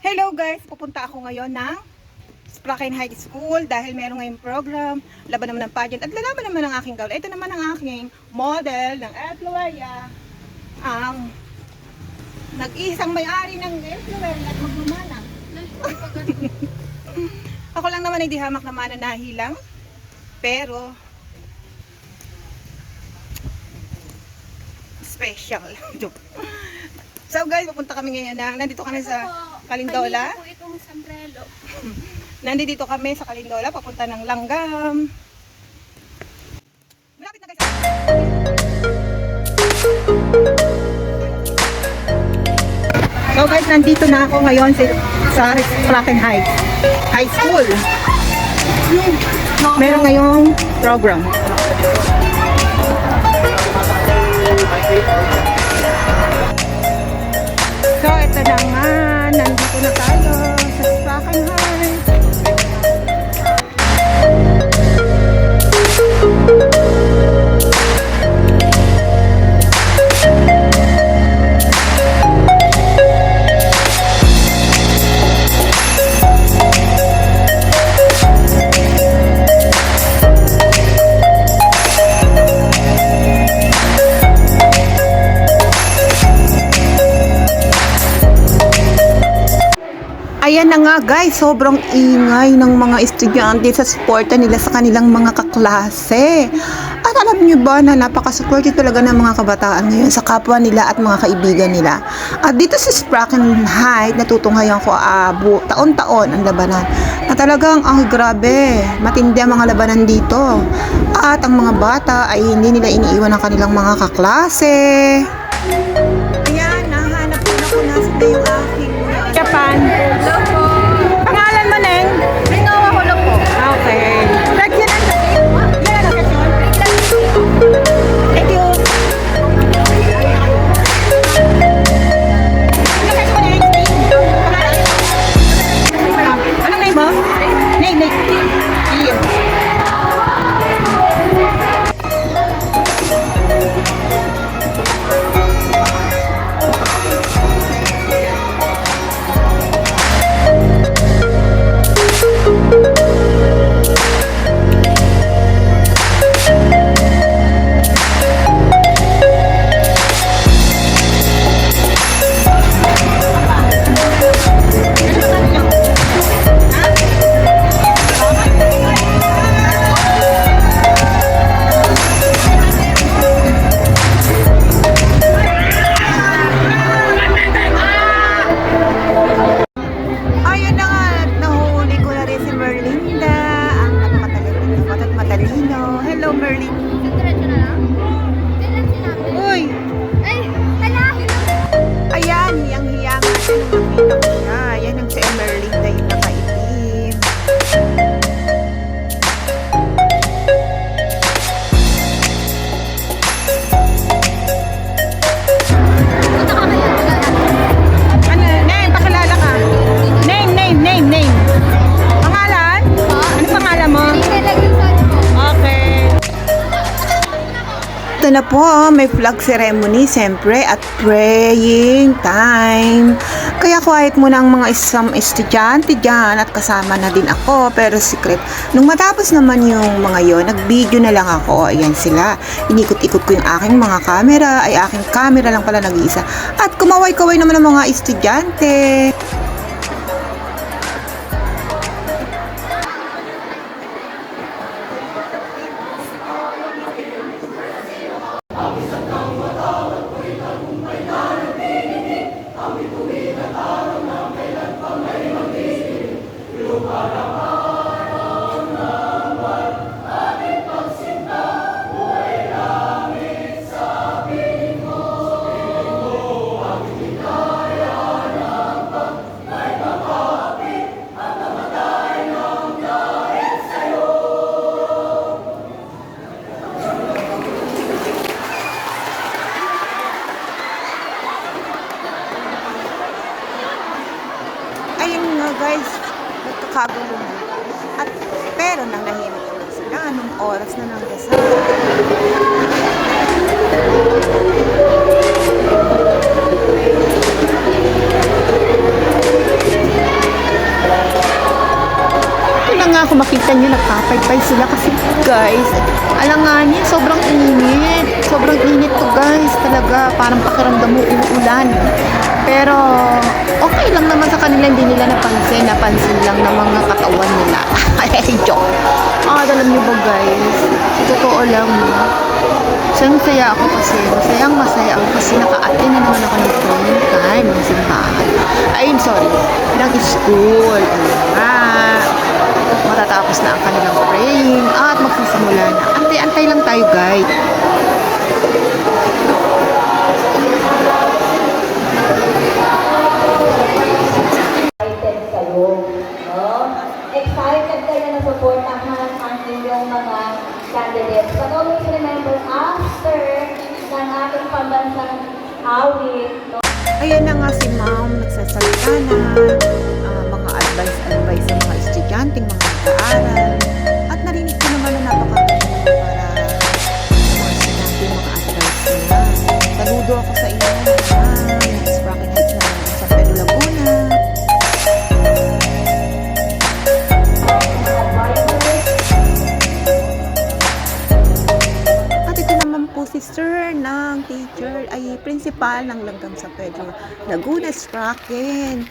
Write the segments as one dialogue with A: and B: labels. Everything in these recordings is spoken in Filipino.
A: Hello guys, pupunta ako ngayon ng Spraken High School dahil meron ngayong program, laban naman ng pageant at lalaban naman ng aking gown. Ito naman ang aking model ng Eflueria, ang nag-iisang may-ari ng Eflueria at magmamana. Ako lang naman ay di hamak na mananahilang, pero special. So guys, pupunta kami ngayon nandito kami sa Calindola.
B: Kanina po itong sombrero.
A: Nandito kami sa Calindola, papunta ng Langgam. Malapit na guys. So guys, nandito na ako ngayon sa Spraken High School. Meron ngayong program. So ito na nga, nandito na tayo sa Spraken High. Ayan na nga guys, sobrang ingay ng mga estudyante sa suporta nila sa kanilang mga kaklase. At alam nyo ba na napaka-supportive talaga ng mga kabataan ngayon sa kapwa nila at mga kaibigan nila. At dito sa Spraken High, natutunghayan ko taon-taon ang labanan. Na talagang, grabe, matindi ang mga labanan dito. At ang mga bata ay hindi nila iniiwan ang kanilang mga kaklase. Ayan, nahanap ko na kung nasa yung aking Japan.
B: Hello po.
A: Pangalan mo, Neng?
B: Rinoa Holo po.
A: Okay. Like yun ang yan ang location. Thank you. Anong name mo? Name. Ian. Hello, Merlin.
B: Diretso na lang. Kailan sinabi?
A: Uy!
B: Ay, kalahin na.
A: Ayan, hiyang-hiya nga siya nung nakita ko siya. Yan ang si Merlinda yung nakaitim.
B: Punta ka kaya.
A: Ano, name, pakilala ka. Name. Pangalan? Ano pangalan mo?
B: Hindi lang yung son ko.
A: Okay. Ito na po, may flag ceremony siyempre at praying time. Kaya quiet muna ang mga isang estudyante dyan at kasama na din ako pero secret. Nung matapos naman yung mga yon, nag-video na lang ako. Ayan sila. Inikot-ikot ko yung aking mga camera. Ay aking camera lang pala nag-iisa. At kumaway-kaway naman ang mga estudyante. Guys, nagkakagulo na. At pero nanahimik naman sila nung oras na ng dasal. kung makita nyo, nagpapaypay sila kasi guys, alanganin, sobrang init. Sobrang init to guys, talaga. Parang pakiramdam mo uulan. Pero, okay lang naman sa kanila, hindi nila napansin. Napansin lang ng mga katawan nila. Ay, joke. Alam nyo ba guys, totoo lang. Sayang-saya ako kasi, masaya ako kasi naka-attend na naman ako ng training time ng simbahan. Ayun, sorry, ng school. Ayun nga. Matatapos na ang kanilang praying at magsisimula na. Antay-antay lang tayo guys.
C: Excited kayo, no? Excited kayo na supportahan ang inyong mga candidates. But always remember, after ng ating pambansang awit, no?
A: Ayan na nga si ma'am, nagsasalita na, mga advice sa mga estudyante, mga nag-aaral. At narinig ko naman na napakaganda para sa mga estudyante, mga advice nila. Saludo ako sa inyo, next bracket heads na lang sa Pedro Laguna. At ito naman po si sir ng teacher, ay principal ng Langgam sa Pedro Laguna Spraken.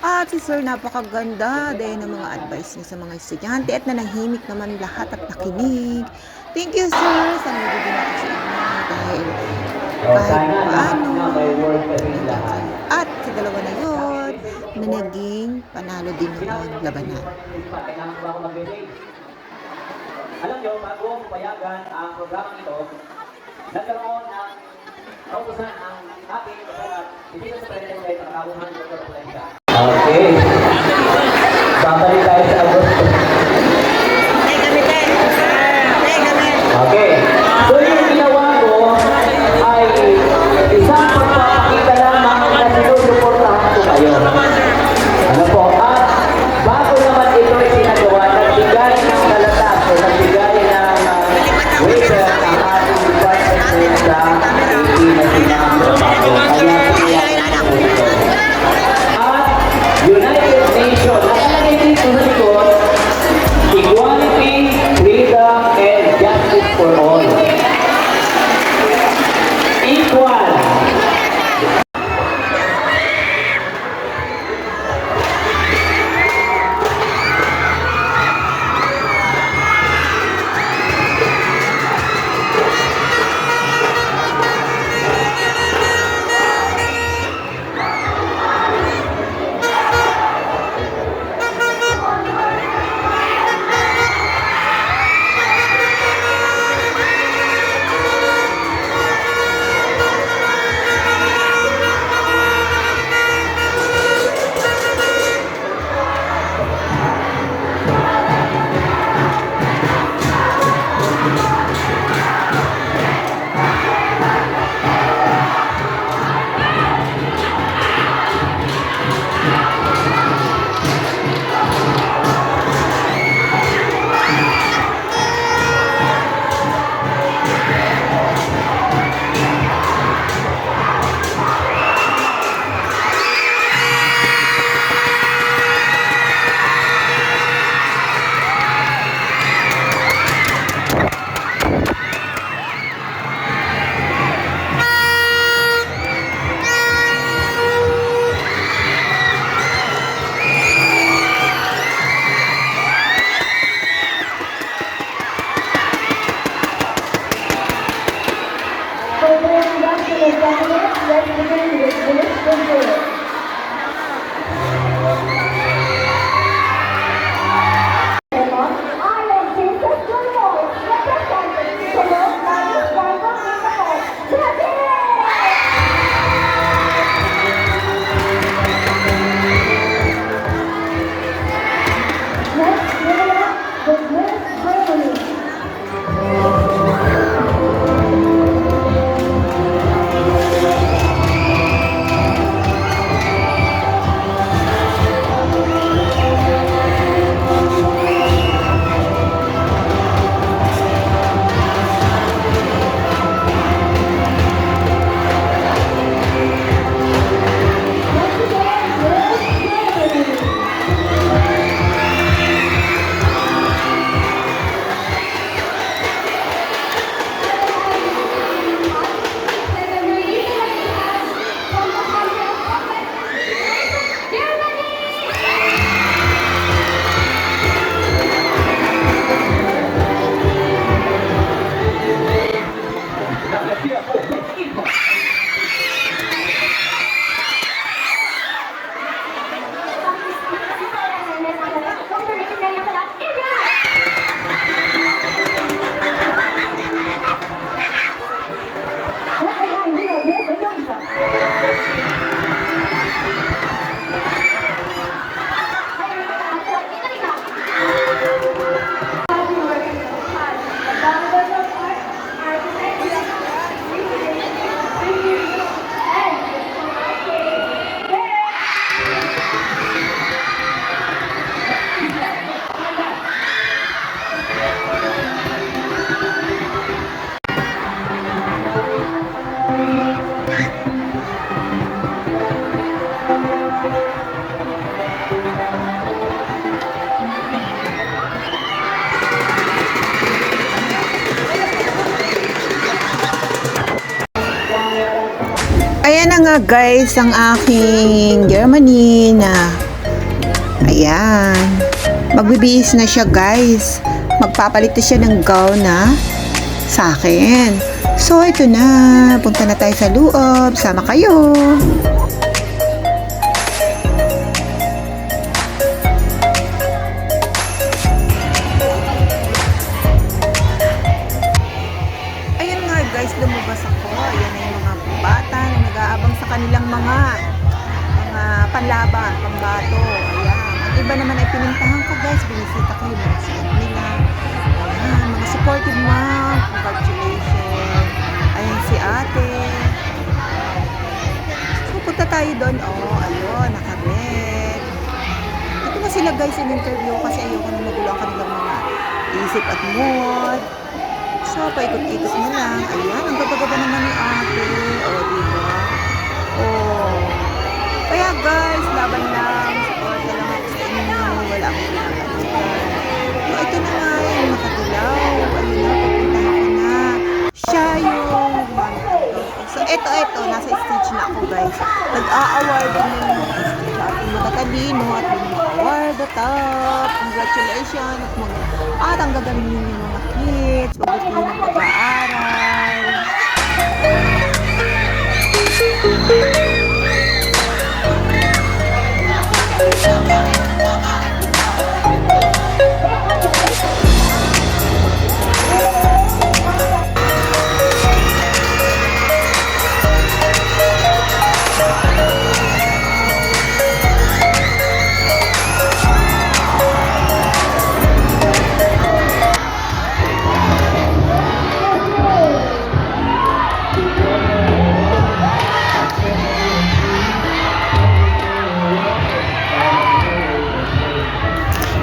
A: At si sir napakaganda dahil ng mga advice niya sa mga estudyante at nanahimik naman lahat at nakinig. Thank you sir, sa nabibigyan ako sa inyo dahil kahit paano. At sa dalawa na yun, na naging panalo din yung labanan.
D: Kailangan ko ako mag-relate. Alam nyo, bago payagan ang programa ito, nagkaroon ng kautusan ang ating kasalat, hindi sa President Day, nakakabuhan ng Dr. Valencia. Okay. Babalik tayo sa Agosto. Okay. So yung ginawa ko ay isang pagpapakita lamang na sinusuportahan ko kayo. Ano po? At bago naman ito ay sinagawa, nagbigay ng kalatas o nagbigay ng waiter ang ating department sa 18 na sinang trabaho. Kaya kaya ito. At
A: Ayan na nga guys, ang aking Germany na ayan, magbibihis na siya guys. Magpapalit na siya ng gown na sa akin. So ito na, punta na tayo sa loob. Sama kayo. Ayan nga guys, lumabas ako. Ayan na yung mga bata na nag-aabang sa kanilang mga panlaban, pambato. Ayan. Ang iba naman ay pinintahan ko guys. Binisita ko yung mga suot nila. Ayan, mga supportive mom. Congratulations. Ayan si ate. So punta tayo doon. Oh, ayun, naka-red. Ito na sila guys in interview kasi ayoko na magulo ang kanilang mga isip at mood. So, paikot-ikot mo lang. Ayan, ang gaba-gaba naman ni ate. O, diba? O. Kaya guys, laban lang. Support na lang ako sa inyo. Wala akong pinapalitan. So, ito na nga yung nakadilaw. Ayun na, pupuntahan ko na. Siya yung so, ito. Nasa stage na ako guys. Nag-a-award din yung mga stage. At yung matatalino at yung mga award at top. Congratulations. At ang gagaling yung mga kids. Pagbutihin ng pag-aaral.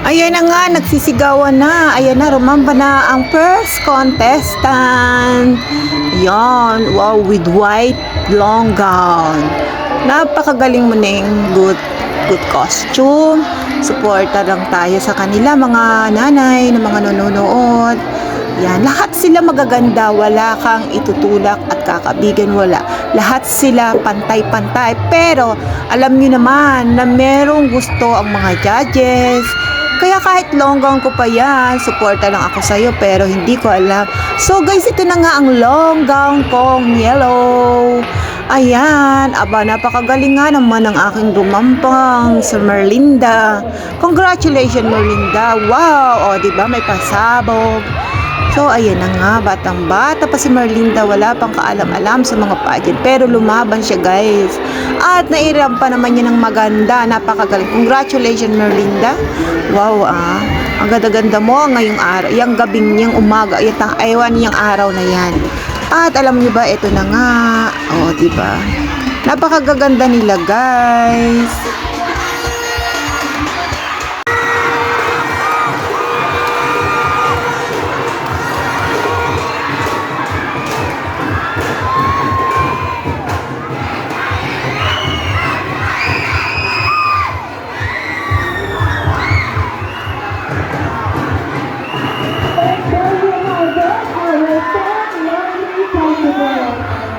A: Ayan na nga, nagsisigawan na. Ayan na, rumamba na ang first contestant. Yan, wow, with white long gown. Napakagaling mo ning good costume. Suporta lang tayo sa kanila, mga nanay na mga nanonood. Yan, lahat sila magaganda. Wala kang itutulak at kakabigan, wala. Lahat sila pantay-pantay. Pero, alam nyo naman na merong gusto ang mga judges. Kaya kahit long gown ko pa yan, suporta lang ako sa'yo pero hindi ko alam. So guys, ito na nga ang long gown kong yellow. Ayan, aba napakagaling nga naman ng aking rumampang si Merlinda. Congratulations Merlinda. Wow, o diba may pasabog. So ayan na nga, batang bata pa si Merlinda, wala pang kaalam-alam sa mga pageant. Pero lumaban siya guys. At nairam pa naman niya ng maganda, napakagaling. Congratulations Merlinda. Wow ang ganda-ganda mo ngayong araw, yung gabing niyang umaga, aywan niyang araw na yan. At alam niyo ba, ito na nga. O diba, napakagaganda nila guys.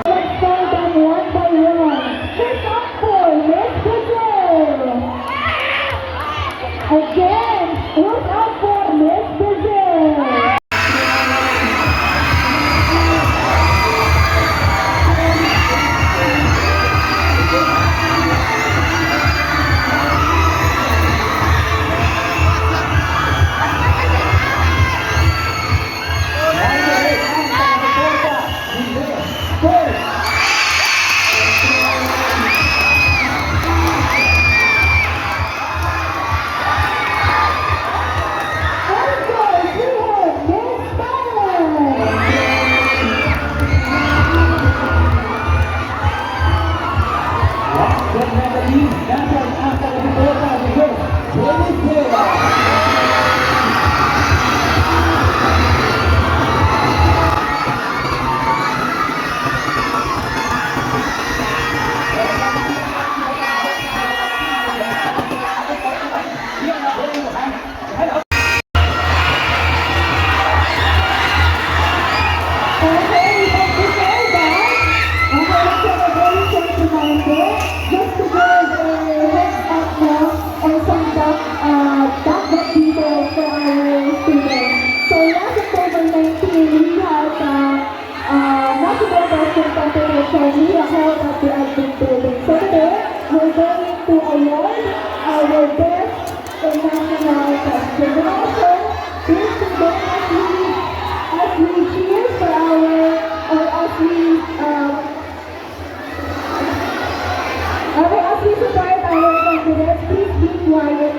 C: Let's thank them one by one. First up for Miss Brazil.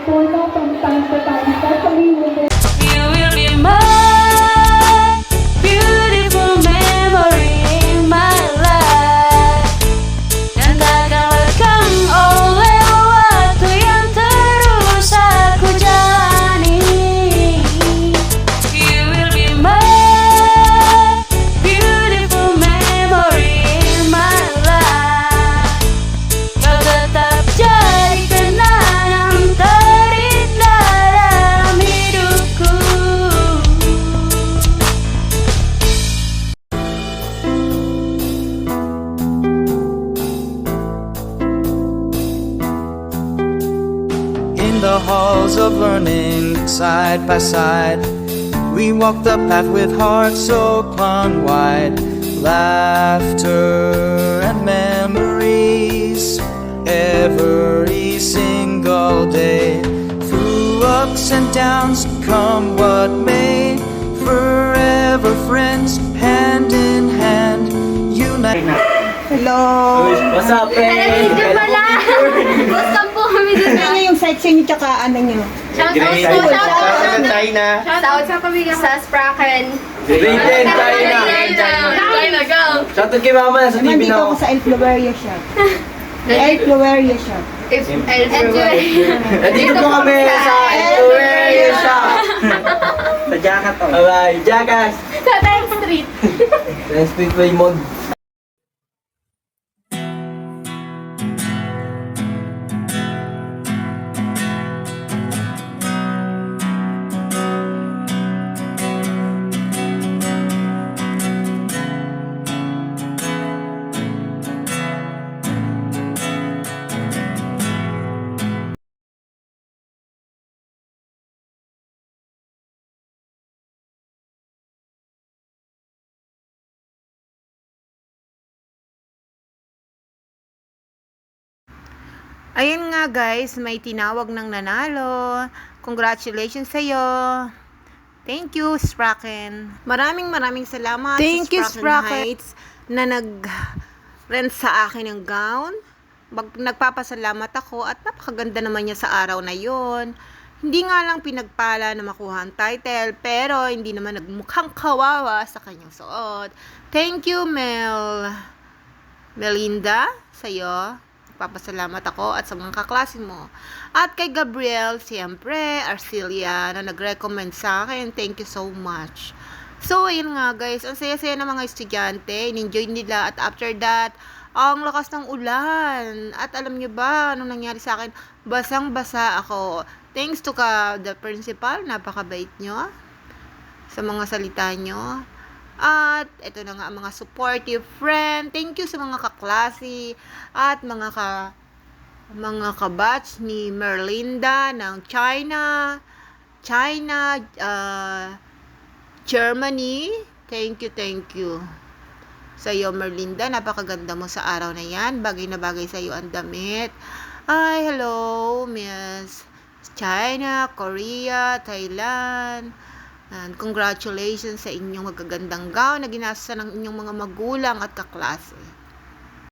C: Forma from time to time, especially with the
E: You will be my beautiful memory in my life. Dan takkan lekang oleh waktu yang terus aku jalani. You will be my beautiful memory in my life. Kau tetap jadi kenangan terindah dalam hidupku.
F: In the halls of learning, side by side, we walk the path with hearts open wide. Laughter and memories every single day. Through ups and downs, come what may. Forever friends, hand in hand, unite.
A: Hello!
D: What's up,
B: Video pala! Basta po kami dun.
A: Ano niyo yung sightseeing niyo tsaka ano niyo?
B: Shout out
D: Great.
B: po, shout out.
F: China.
B: Shout out sa kami sa Spraken.
D: Grade 10, China.
B: China, go!
D: Shoutout kay mama, nasa TV
A: Nandito
D: na
A: ako
D: ako.
A: sa El Floweria Shop. El Floweria Shop.
D: Nandito po kami sa Estuary Shop. Sa Jakat to. Alright, Jakas.
B: Sa 10th Street.
D: Street Raymond.
A: Ayun nga guys, may tinawag ng nanalo. Congratulations sa'yo. Thank you, Spraken. Maraming salamat
E: Thank
A: sa
E: you,
A: Spraken
E: Spraken.
A: Heights na nag-rent sa akin ng gown. Nagpapasalamat ako at napakaganda naman niya sa araw na yon. Hindi nga lang pinagpala na makuha ang title, pero hindi naman nagmukhang kawawa sa kanyang suot. Thank you, Melinda, sa'yo. Nagpapasalamat ako at sa mga kaklase mo. At kay Gabriel, siyempre, Arcelia, na nag-recommend sa akin. Thank you so much. So, ayun nga guys, ang saya-saya ng mga estudyante, in-enjoy nila, at after that, ang lakas ng ulan. At alam nyo ba, anong nangyari sa akin? Basang-basa ako. Thanks to the principal, napakabait nyo sa mga salita nyo. At ito na nga ang mga supportive friend. Thank you sa mga kaklase at mga kabatch ni Merlinda ng China, Germany. Thank you. Sa iyo, Merlinda, napakaganda mo sa araw na yan. Bagay na bagay sa iyo ang damit. Ay, hello, Miss China, Korea, Thailand. And congratulations sa inyong magagandang gown na ginasa ng inyong mga magulang at kaklase.